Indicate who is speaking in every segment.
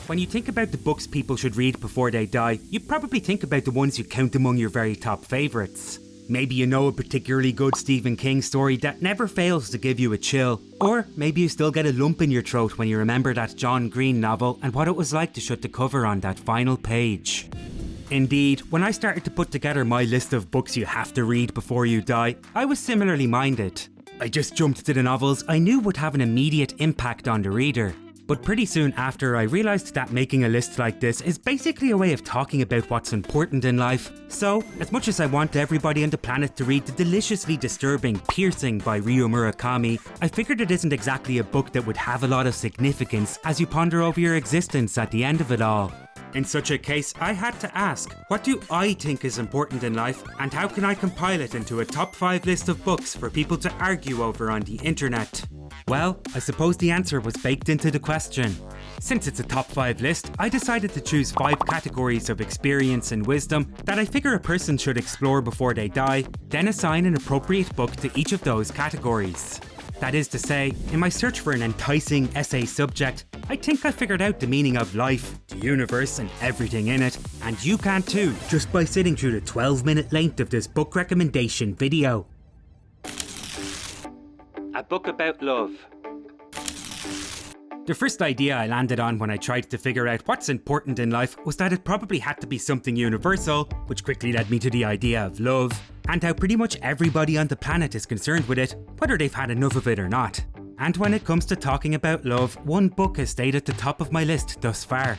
Speaker 1: When you think about the books people should read before they die, you probably think about the ones you count among your very top favourites. Maybe you know a particularly good Stephen King story that never fails to give you a chill. Or maybe you still get a lump in your throat when you remember that John Green novel and what it was like to shut the cover on that final page. Indeed, when I started to put together my list of books you have to read before you die, I was similarly minded. I just jumped to the novels I knew would have an immediate impact on the reader. But pretty soon after, I realised that making a list like this is basically a way of talking about what's important in life. So, as much as I want everybody on the planet to read the deliciously disturbing Piercing by Ryo Murakami, I figured it isn't exactly a book that would have a lot of significance as you ponder over your existence at the end of it all. In such a case, I had to ask, what do I think is important in life, and how can I compile it into a top 5 list of books for people to argue over on the internet? Well, I suppose the answer was baked into the question. Since it's a top 5 list, I decided to choose 5 categories of experience and wisdom that I figure a person should explore before they die, then assign an appropriate book to each of those categories. That is to say, in my search for an enticing essay subject, I think I figured out the meaning of life, the universe and everything in it, and you can too, just by sitting through the 12-minute length of this book recommendation video. A book about love. The first idea I landed on when I tried to figure out what's important in life was that it probably had to be something universal, which quickly led me to the idea of love, and how pretty much everybody on the planet is concerned with it, whether they've had enough of it or not. And when it comes to talking about love, one book has stayed at the top of my list thus far.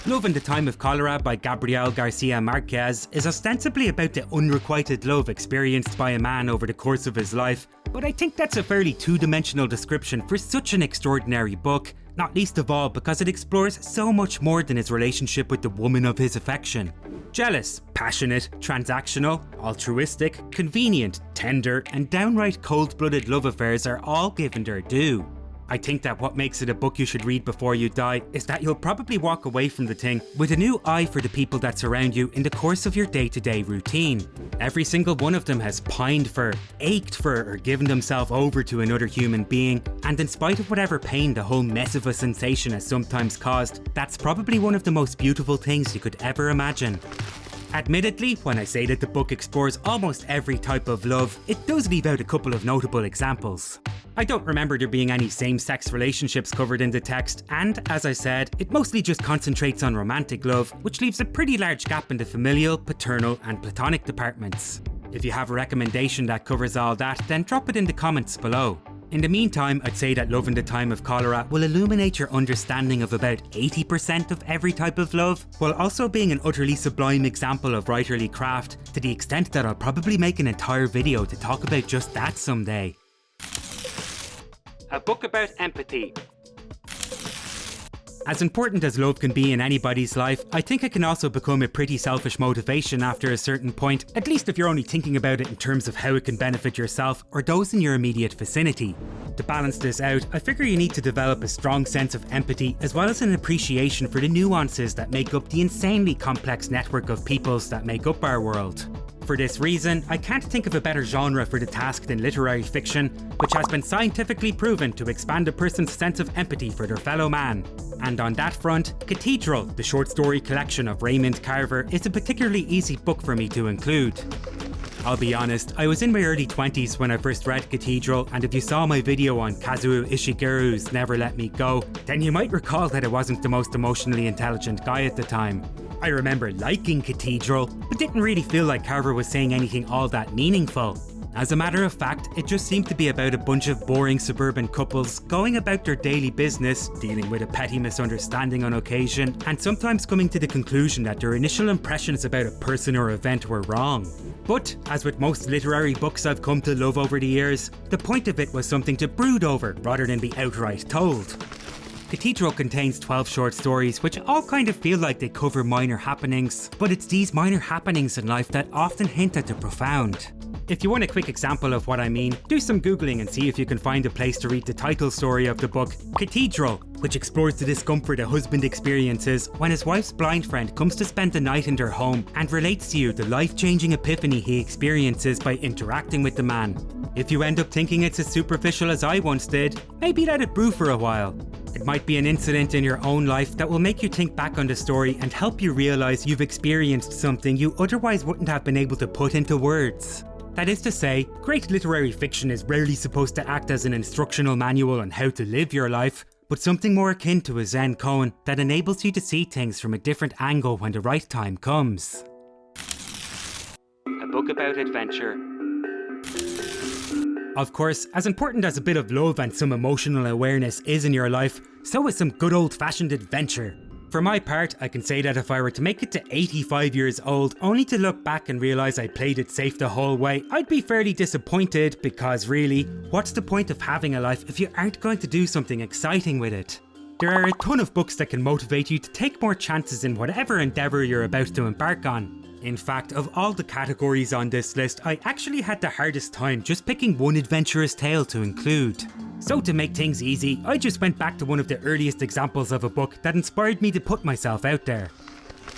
Speaker 1: Love in the Time of Cholera by Gabriel Garcia Marquez is ostensibly about the unrequited love experienced by a man over the course of his life, but I think that's a fairly two-dimensional description for such an extraordinary book, not least of all because it explores so much more than his relationship with the woman of his affection. Jealous, passionate, transactional, altruistic, convenient, tender, and downright cold-blooded love affairs are all given their due. I think that what makes it a book you should read before you die is that you'll probably walk away from the thing with a new eye for the people that surround you in the course of your day-to-day routine. Every single one of them has pined for, ached for, or given themselves over to another human being, and in spite of whatever pain the whole mess of a sensation has sometimes caused, that's probably one of the most beautiful things you could ever imagine. Admittedly, when I say that the book explores almost every type of love, it does leave out a couple of notable examples. I don't remember there being any same-sex relationships covered in the text, and as I said, it mostly just concentrates on romantic love, which leaves a pretty large gap in the familial, paternal and platonic departments. If you have a recommendation that covers all that, then drop it in the comments below. In the meantime, I'd say that Love in the Time of Cholera will illuminate your understanding of about 80% of every type of love, while also being an utterly sublime example of writerly craft, to the extent that I'll probably make an entire video to talk about just that someday. A book about empathy. As important as love can be in anybody's life, I think it can also become a pretty selfish motivation after a certain point, at least if you're only thinking about it in terms of how it can benefit yourself or those in your immediate vicinity. To balance this out, I figure you need to develop a strong sense of empathy as well as an appreciation for the nuances that make up the insanely complex network of peoples that make up our world. For this reason, I can't think of a better genre for the task than literary fiction, which has been scientifically proven to expand a person's sense of empathy for their fellow man. And on that front, Cathedral, the short story collection of Raymond Carver, is a particularly easy book for me to include. I'll be honest, I was in my early 20s when I first read Cathedral, and if you saw my video on Kazuo Ishiguro's Never Let Me Go, then you might recall that I wasn't the most emotionally intelligent guy at the time. I remember liking Cathedral, but didn't really feel like Carver was saying anything all that meaningful. As a matter of fact, it just seemed to be about a bunch of boring suburban couples going about their daily business, dealing with a petty misunderstanding on occasion, and sometimes coming to the conclusion that their initial impressions about a person or event were wrong. But, as with most literary books I've come to love over the years, the point of it was something to brood over rather than be outright told. Cathedral contains 12 short stories which all kind of feel like they cover minor happenings, but it's these minor happenings in life that often hint at the profound. If you want a quick example of what I mean, do some googling and see if you can find a place to read the title story of the book, Cathedral, which explores the discomfort a husband experiences when his wife's blind friend comes to spend the night in their home and relates to you the life-changing epiphany he experiences by interacting with the man. If you end up thinking it's as superficial as I once did, maybe let it brew for a while. It might be an incident in your own life that will make you think back on the story and help you realise you've experienced something you otherwise wouldn't have been able to put into words. That is to say, great literary fiction is rarely supposed to act as an instructional manual on how to live your life, but something more akin to a Zen koan that enables you to see things from a different angle when the right time comes. A book about adventure. Of course, as important as a bit of love and some emotional awareness is in your life, so is some good old-fashioned adventure. For my part, I can say that if I were to make it to 85 years old, only to look back and realise I played it safe the whole way, I'd be fairly disappointed because really, what's the point of having a life if you aren't going to do something exciting with it? There are a ton of books that can motivate you to take more chances in whatever endeavour you're about to embark on. In fact, of all the categories on this list, I actually had the hardest time just picking one adventurous tale to include. So to make things easy, I just went back to one of the earliest examples of a book that inspired me to put myself out there.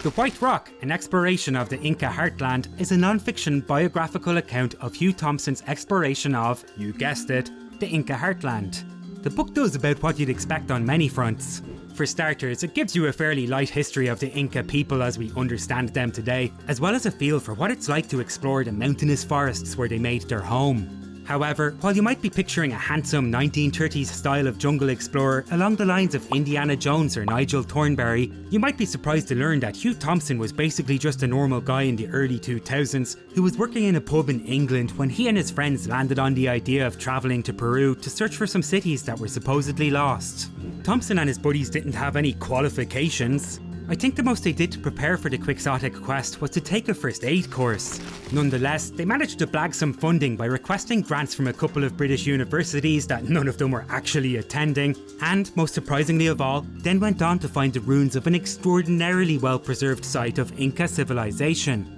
Speaker 1: The White Rock, an exploration of the Inca heartland, is a non-fiction biographical account of Hugh Thompson's exploration of, you guessed it, the Inca heartland. The book does about what you'd expect on many fronts. For starters, it gives you a fairly light history of the Inca people as we understand them today, as well as a feel for what it's like to explore the mountainous forests where they made their home. However, while you might be picturing a handsome 1930s style of jungle explorer along the lines of Indiana Jones or Nigel Thornberry, you might be surprised to learn that Hugh Thompson was basically just a normal guy in the early 2000s who was working in a pub in England when he and his friends landed on the idea of travelling to Peru to search for some cities that were supposedly lost. Thompson and his buddies didn't have any qualifications. I think the most they did to prepare for the quixotic quest was to take a first aid course. Nonetheless, they managed to blag some funding by requesting grants from a couple of British universities that none of them were actually attending, and, most surprisingly of all, then went on to find the ruins of an extraordinarily well-preserved site of Inca civilization.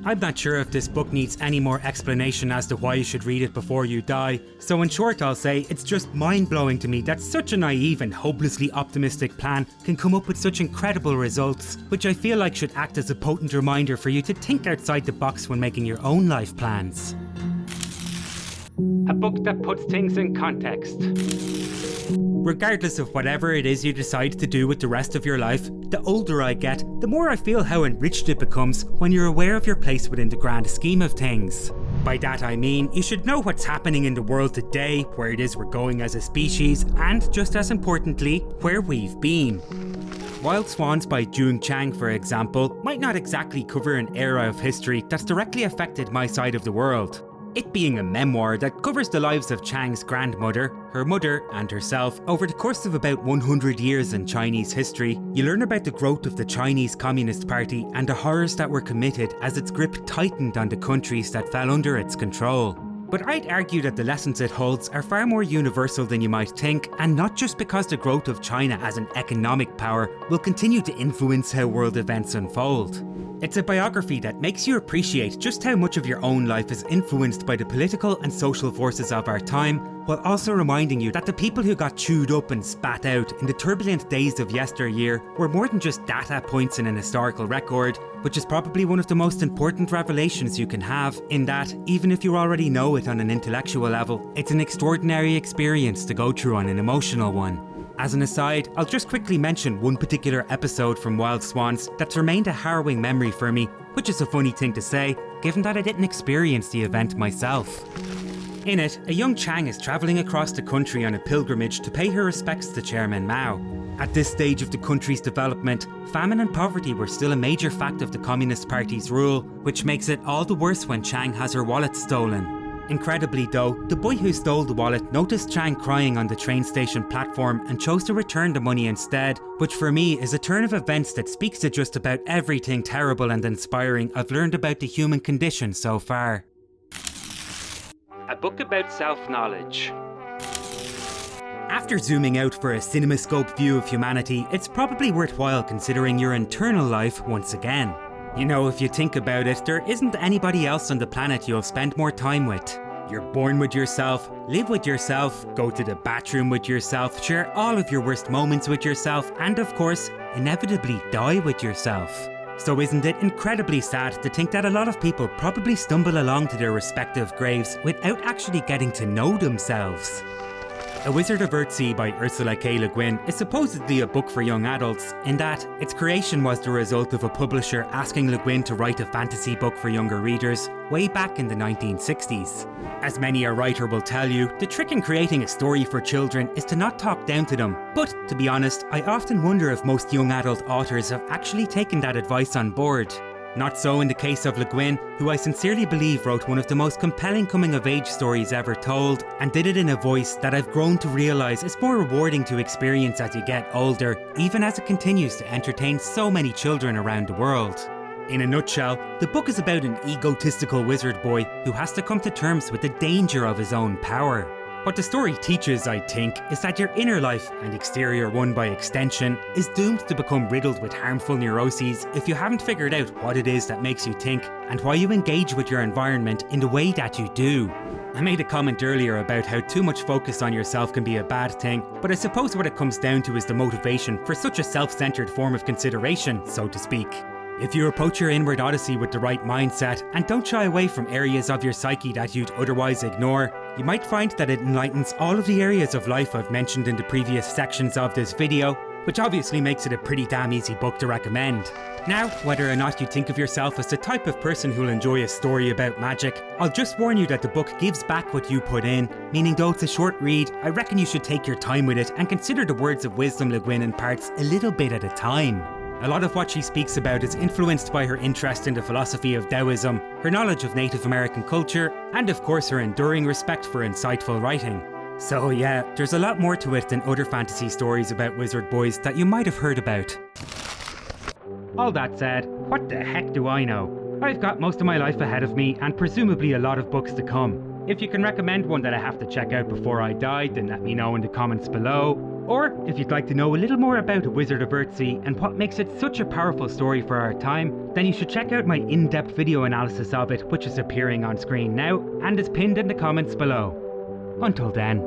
Speaker 1: I'm not sure if this book needs any more explanation as to why you should read it before you die, so in short I'll say it's just mind-blowing to me that such a naive and hopelessly optimistic plan can come up with such incredible results, which I feel like should act as a potent reminder for you to think outside the box when making your own life plans. A book that puts things in context. Regardless of whatever it is you decide to do with the rest of your life, the older I get, the more I feel how enriched it becomes when you're aware of your place within the grand scheme of things. By that I mean, you should know what's happening in the world today, where it is we're going as a species, and just as importantly, where we've been. Wild Swans by Jung Chang, for example, might not exactly cover an era of history that's directly affected my side of the world. It being a memoir that covers the lives of Chang's grandmother, her mother and herself over the course of about 100 years in Chinese history, you learn about the growth of the Chinese Communist Party and the horrors that were committed as its grip tightened on the countries that fell under its control. But I'd argue that the lessons it holds are far more universal than you might think, and not just because the growth of China as an economic power will continue to influence how world events unfold. It's a biography that makes you appreciate just how much of your own life is influenced by the political and social forces of our time, while also reminding you that the people who got chewed up and spat out in the turbulent days of yesteryear were more than just data points in an historical record, which is probably one of the most important revelations you can have, in that, even if you already know it on an intellectual level, it's an extraordinary experience to go through on an emotional one. As an aside, I'll just quickly mention one particular episode from Wild Swans that's remained a harrowing memory for me, which is a funny thing to say, given that I didn't experience the event myself. In it, a young Chang is travelling across the country on a pilgrimage to pay her respects to Chairman Mao. At this stage of the country's development, famine and poverty were still a major fact of the Communist Party's rule, which makes it all the worse when Chang has her wallet stolen. Incredibly though, the boy who stole the wallet noticed Chang crying on the train station platform and chose to return the money instead, which for me is a turn of events that speaks to just about everything terrible and inspiring I've learned about the human condition so far. A book about self-knowledge. After zooming out for a cinemascope view of humanity, it's probably worthwhile considering your internal life once again. You know, if you think about it, there isn't anybody else on the planet you'll spend more time with. You're born with yourself, live with yourself, go to the bathroom with yourself, share all of your worst moments with yourself, and of course, inevitably die with yourself. So isn't it incredibly sad to think that a lot of people probably stumble along to their respective graves without actually getting to know themselves? A Wizard of Earthsea by Ursula K. Le Guin is supposedly a book for young adults, in that its creation was the result of a publisher asking Le Guin to write a fantasy book for younger readers way back in the 1960s. As many a writer will tell you, the trick in creating a story for children is to not talk down to them. But to be honest, I often wonder if most young adult authors have actually taken that advice on board. Not so in the case of Le Guin, who I sincerely believe wrote one of the most compelling coming-of-age stories ever told, and did it in a voice that I've grown to realise is more rewarding to experience as you get older, even as it continues to entertain so many children around the world. In a nutshell, the book is about an egotistical wizard boy who has to come to terms with the danger of his own power. What the story teaches, I think, is that your inner life, and exterior one by extension, is doomed to become riddled with harmful neuroses if you haven't figured out what it is that makes you think and why you engage with your environment in the way that you do. I made a comment earlier about how too much focus on yourself can be a bad thing, but I suppose what it comes down to is the motivation for such a self-centered form of consideration, so to speak. If you approach your inward odyssey with the right mindset and don't shy away from areas of your psyche that you'd otherwise ignore, you might find that it enlightens all of the areas of life I've mentioned in the previous sections of this video, which obviously makes it a pretty damn easy book to recommend. Now, whether or not you think of yourself as the type of person who'll enjoy a story about magic, I'll just warn you that the book gives back what you put in, meaning though it's a short read, I reckon you should take your time with it and consider the words of wisdom Le Guin imparts a little bit at a time. A lot of what she speaks about is influenced by her interest in the philosophy of Taoism, her knowledge of Native American culture, and of course her enduring respect for insightful writing. So yeah, there's a lot more to it than other fantasy stories about wizard boys that you might have heard about. All that said, what the heck do I know? I've got most of my life ahead of me and presumably a lot of books to come. If you can recommend one that I have to check out before I die, then let me know in the comments below. Or, if you'd like to know a little more about A Wizard of Earthsea and what makes it such a powerful story for our time, then you should check out my in-depth video analysis of it, which is appearing on screen now and is pinned in the comments below. Until then.